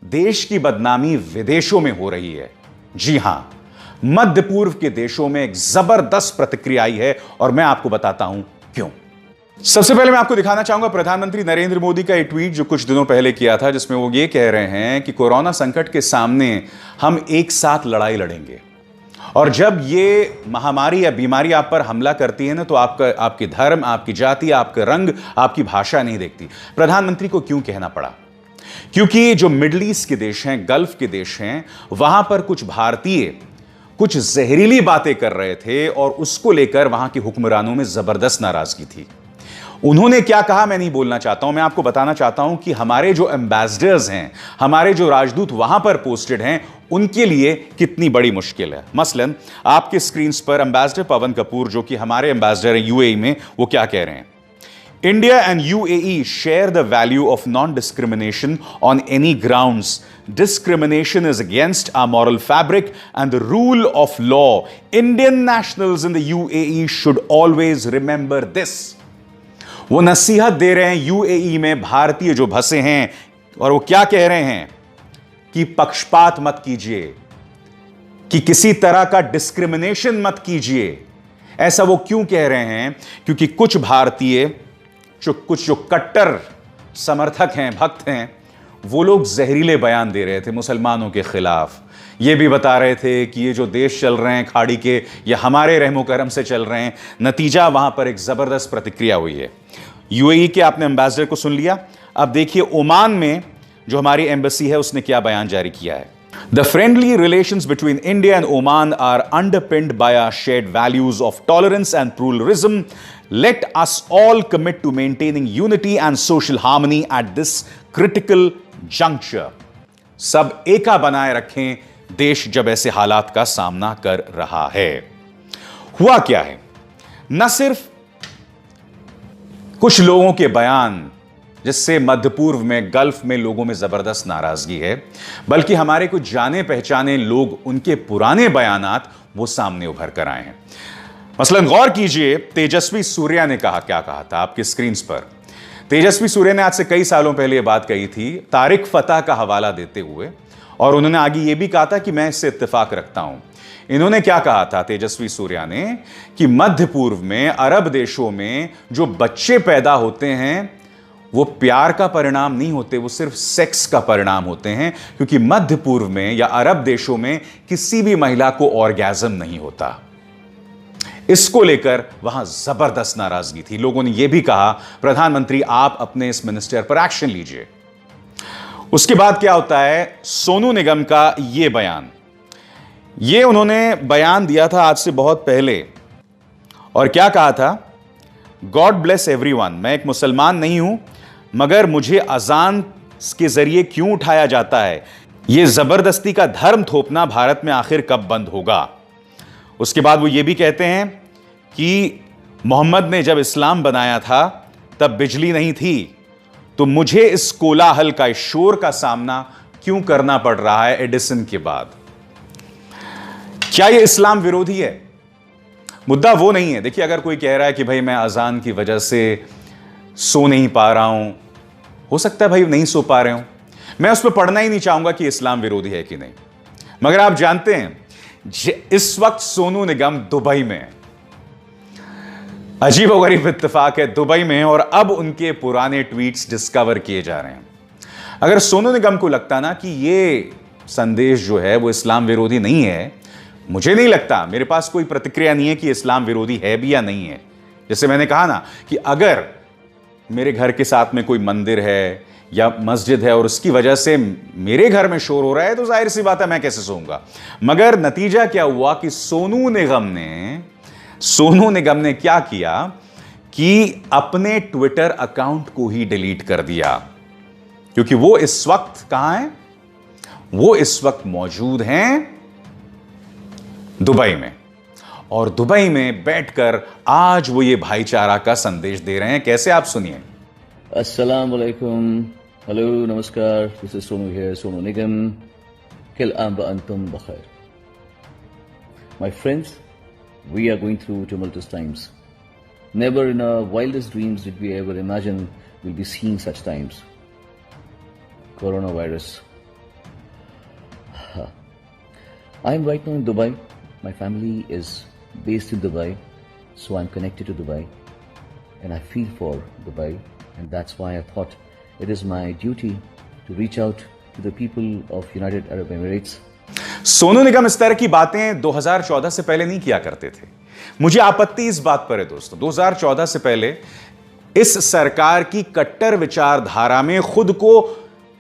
देश की बदनामी विदेशों में हो रही है। जी हां, मध्य पूर्व के देशों में एक जबरदस्त प्रतिक्रिया आई है और मैं आपको बताता हूं क्यों। सबसे पहले मैं आपको दिखाना चाहूंगा प्रधानमंत्री नरेंद्र मोदी का एक ट्वीट जो कुछ दिनों पहले किया था, जिसमें वो ये कह रहे हैं कि कोरोना संकट के सामने हम एक साथ लड़ाई लड़ेंगे और जब ये महामारी या बीमारी आप पर हमला करती है ना, तो आपके धर्म, आपकी जाति, आपका रंग, आपकी भाषा नहीं देखती। प्रधानमंत्री को क्यों कहना पड़ा? क्योंकि जो मिडिल ईस्ट के देश हैं, गल्फ के देश हैं, वहां पर कुछ भारतीय कुछ जहरीली बातें कर रहे थे और उसको लेकर वहां के हुक्मरानों में जबरदस्त नाराजगी थी। उन्होंने क्या कहा मैं नहीं बोलना चाहता हूं, मैं आपको बताना चाहता हूं कि हमारे जो एम्बेसडर्स हैं, हमारे जो राजदूत वहां पर पोस्टेड हैं, उनके लिए कितनी बड़ी मुश्किल है। मसलन आपके स्क्रीन पर एम्बेसडर पवन कपूर, जो कि हमारे एम्बेसडर हैं यूएई में, वो क्या कह रहे हैं? India and UAE share the value of non-discrimination on any grounds. Discrimination is against our moral fabric and the rule of law. Indian nationals in the UAE should always remember this. वो नसीहत दे रहे हैं UAE में भारतीय जो बसे हैं, और वो क्या कह रहे हैं कि पक्षपात मत कीजिए, कि किसी तरह का डिस्क्रिमिनेशन मत कीजिए। ऐसा वो क्यों कह रहे हैं? क्योंकि कुछ भारतीय जो कट्टर समर्थक हैं, भक्त हैं, वो लोग जहरीले बयान दे रहे थे मुसलमानों के खिलाफ। ये भी बता रहे थे कि ये जो देश चल रहे हैं खाड़ी के, ये हमारे रहमो करम से चल रहे हैं। नतीजा वहां पर एक जबरदस्त प्रतिक्रिया हुई है। यूएई के आपने एम्बेसडर को सुन लिया, अब देखिए ओमान में जो हमारी एम्बेसी है उसने क्या बयान जारी किया है। The friendly relations between India and Oman are underpinned by our shared values of tolerance and pluralism. Let us all commit to maintaining unity and social harmony at this critical juncture. सब एका बनाए रखें, देश जब ऐसे हालात का सामना कर रहा है। हुआ क्या है? न सिर्फ कुछ लोगों के बयान जिससे मध्य पूर्व में, गल्फ में लोगों में जबरदस्त नाराजगी है, बल्कि हमारे कुछ जाने पहचाने लोग, उनके पुराने बयानात वो सामने उभर कर आए हैं। मसलन गौर कीजिए, तेजस्वी सूर्या ने क्या कहा था आपके स्क्रीन पर। तेजस्वी सूर्या ने आज से कई सालों पहले यह बात कही थी तारिक फतह का हवाला देते हुए, और उन्होंने आगे यह भी कहा था कि मैं इससे इत्तेफाक रखता हूं। इन्होंने क्या कहा था तेजस्वी सूर्या ने कि मध्य पूर्व में, अरब देशों में जो बच्चे पैदा होते हैं वो प्यार का परिणाम नहीं होते, वो सिर्फ सेक्स का परिणाम होते हैं, क्योंकि मध्य पूर्व में या अरब देशों में किसी भी महिला को ऑर्गेज़म नहीं होता। इसको लेकर वहां जबरदस्त नाराजगी थी। लोगों ने यह भी कहा प्रधानमंत्री आप अपने इस मिनिस्टर पर एक्शन लीजिए। उसके बाद क्या होता है? सोनू निगम का यह बयान, ये उन्होंने बयान दिया था आज से बहुत पहले, और क्या कहा था? God bless everyone. मैं एक मुसलमान नहीं हूं, मगर मुझे अजान के जरिए क्यों उठाया जाता है? यह जबरदस्ती का धर्म थोपना भारत में आखिर कब बंद होगा? उसके बाद वो ये भी कहते हैं कि मोहम्मद ने जब इस्लाम बनाया था तब बिजली नहीं थी, तो मुझे इस कोलाहल का, इस शोर का सामना क्यों करना पड़ रहा है एडिसन के बाद? क्या यह इस्लाम विरोधी है? मुद्दा वो नहीं है। देखिए, अगर कोई कह रहा है कि भाई मैं अजान की वजह से सो नहीं पा रहा हूं, हो सकता है भाई नहीं सो पा रहे हो, मैं उस पर पढ़ना ही नहीं चाहूंगा कि इस्लाम विरोधी है कि नहीं। मगर आप जानते हैं इस वक्त सोनू निगम दुबई में है। अजीबोगरीब इत्तेफाक है, दुबई में है, और अब उनके पुराने ट्वीट्स डिस्कवर किए जा रहे हैं। अगर सोनू निगम को लगता ना कि ये संदेश जो है वो इस्लाम विरोधी नहीं है, मुझे नहीं लगता, मेरे पास कोई प्रतिक्रिया नहीं है कि इस्लाम विरोधी है भी या नहीं है। जैसे मैंने कहा ना कि अगर मेरे घर के साथ में कोई मंदिर है या मस्जिद है और उसकी वजह से मेरे घर में शोर हो रहा है, तो जाहिर सी बात है मैं कैसे सोऊंगा। मगर नतीजा क्या हुआ कि सोनू निगम ने क्या किया कि अपने ट्विटर अकाउंट को ही डिलीट कर दिया, क्योंकि वो इस वक्त कहां है? वो इस वक्त मौजूद हैं दुबई में, और दुबई में बैठकर आज वो ये भाईचारा का संदेश दे रहे हैं। कैसे? आप सुनिए। अस्सलाम वालेकुम, हेलो, नमस्कार, this is Sonu here, Sonu Nigam. किल आम व अंतुम बखैर। My friends, we are going through tumultuous times. Never in our wildest dreams did we ever imagine we'll be seeing such times. Coronavirus. I am right now in Dubai. My family is based in Dubai, so I'm connected to Dubai, and I feel for Dubai, and that's why I thought it is my duty to reach out to the people of United Arab Emirates. Sonu Nigam इस तरह की बातें 2014 से पहले नहीं किया करते थे। मुझे आपत्ति इस बात पर है दोस्तों, 2014 से पहले इस सरकार की कट्टर विचारधारा में खुद को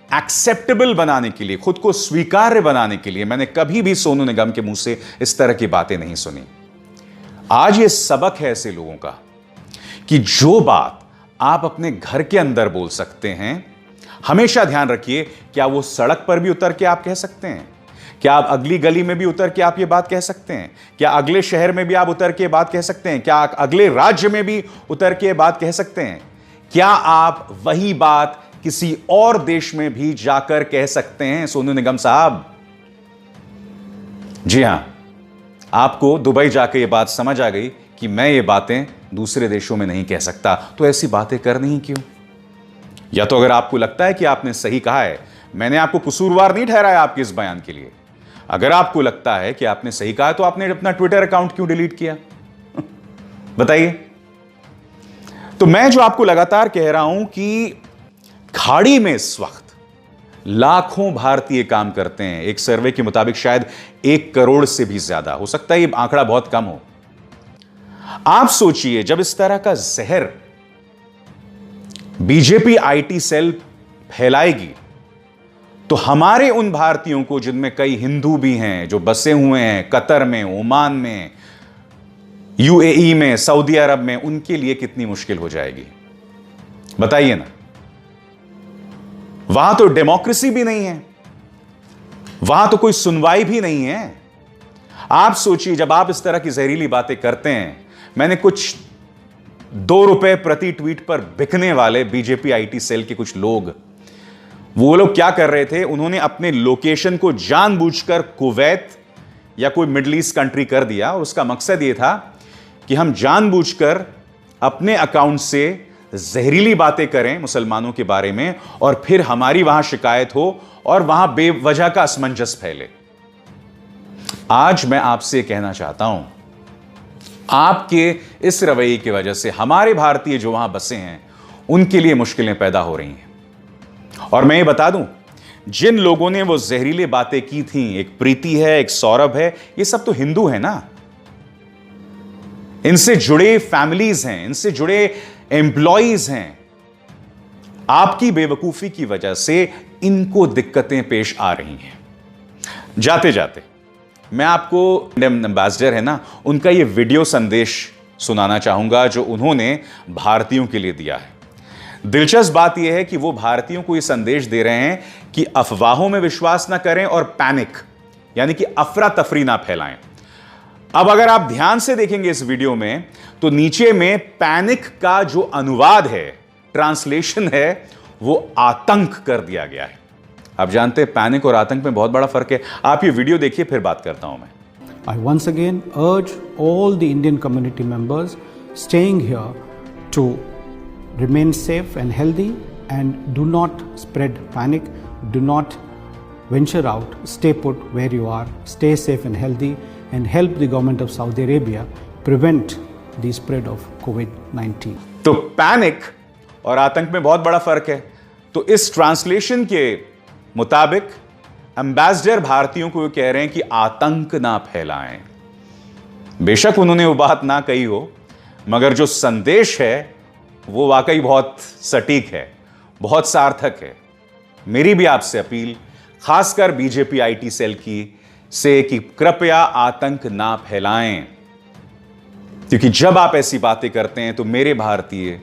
एक्सेप्टेबल बनाने के लिए, खुद को स्वीकार्य बनाने के लिए मैंने कभी भी सोनू निगम के मुंह से इस तरह की बातें नहीं सुनी। आज ये सबक है ऐसे लोगों का कि जो बात आप अपने घर के अंदर बोल सकते हैं, हमेशा ध्यान रखिए, क्या वो सड़क पर भी उतर के आप कह सकते हैं? क्या आप अगली गली में भी उतर के आप ये बात कह सकते हैं? क्या अगले शहर में भी आप उतर के बात कह सकते हैं? क्या अगले राज्य में भी उतर के बात कह सकते हैं? क्या आप वही बात किसी और देश में भी जाकर कह सकते हैं सोनू निगम साहब? जी हां, आपको दुबई जाकर यह बात समझ आ गई कि मैं ये बातें दूसरे देशों में नहीं कह सकता, तो ऐसी बातें करनी ही क्यों? या तो अगर आपको लगता है कि आपने सही कहा है, मैंने आपको कसूरवार नहीं ठहराया आपके इस बयान के लिए। अगर आपको लगता है कि आपने सही कहा, तो आपने अपना ट्विटर अकाउंट क्यों डिलीट किया? बताइए। तो मैं जो आपको लगातार कह रहा हूं कि खाड़ी में इस वक्त लाखों भारतीय काम करते हैं। एक सर्वे के मुताबिक शायद 1 करोड़ से भी ज्यादा, हो सकता है ये आंकड़ा बहुत कम हो। आप सोचिए, जब इस तरह का जहर बीजेपी आईटी सेल फैलाएगी, तो हमारे उन भारतीयों को, जिनमें कई हिंदू भी हैं, जो बसे हुए हैं कतर में, ओमान में, यूएई में, सऊदी अरब में, उनके लिए कितनी मुश्किल हो जाएगी? बताइए ना। वहां तो डेमोक्रेसी भी नहीं है, वहां तो कोई सुनवाई भी नहीं है। आप सोचिए, जब आप इस तरह की जहरीली बातें करते हैं, मैंने कुछ 2 रुपए प्रति ट्वीट पर बिकने वाले बीजेपी आईटी सेल के कुछ लोग, वो लोग क्या कर रहे थे, उन्होंने अपने लोकेशन को जानबूझकर कुवैत या कोई मिडिल ईस्ट कंट्री कर दिया, और उसका मकसद ये था कि हम जानबूझकर अपने अकाउंट से जहरीली बातें करें मुसलमानों के बारे में, और फिर हमारी वहां शिकायत हो और वहां बेवजह का असमंजस फैले। आज मैं आपसे कहना चाहता हूं, आपके इस रवैये की वजह से हमारे भारतीय जो वहां बसे हैं, उनके लिए मुश्किलें पैदा हो रही हैं। और मैं ये बता दूं, जिन लोगों ने वो जहरीली बातें की थी, एक प्रीति है, एक सौरभ है, ये सब तो हिंदू है ना। इनसे जुड़े फैमिलीज हैं, इनसे जुड़े एम्प्लॉइज हैं। आपकी बेवकूफी की वजह से इनको दिक्कतें पेश आ रही हैं। जाते जाते मैं आपको इंडियन एम्बेसडर है ना, उनका ये वीडियो संदेश सुनाना चाहूंगा जो उन्होंने भारतीयों के लिए दिया है। दिलचस्प बात यह है कि वो भारतीयों को यह संदेश दे रहे हैं कि अफवाहों में विश्वास ना करें और पैनिक यानी कि अफरा तफरी ना फैलाएं। अब अगर आप ध्यान से देखेंगे इस वीडियो में, तो नीचे में पैनिक का जो अनुवाद है, ट्रांसलेशन है, वो आतंक कर दिया गया है। आप जानते हैं पैनिक और आतंक में बहुत बड़ा फर्क है। आप ये वीडियो देखिए, फिर बात करता हूं मैं। I once again urge all the Indian community members staying here to remain safe and healthy, and do not spread panic, do not venture out, stay put where you are, stay safe and healthy, and help the government of Saudi Arabia prevent the spread of COVID-19. तो panic और आतंक में बहुत बड़ा फर्क है। तो इस ट्रांसलेशन के मुताबिक एम्बेसडर भारतीयों को कह रहे हैं कि आतंक ना फैलाएं। बेशक उन्होंने वो बात ना कही हो, मगर जो संदेश है वो वाकई बहुत सटीक है, बहुत सार्थक है। मेरी भी आपसे अपील, खासकर बीजेपी आईटी सेल की से, कि कृपया आतंक ना फैलाएं, क्योंकि जब आप ऐसी बातें करते हैं तो मेरे भारतीय,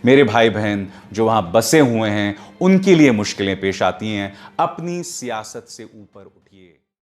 मेरे भाई बहन जो वहां बसे हुए हैं, उनके लिए मुश्किलें पेश आती हैं। अपनी सियासत से ऊपर उठिए।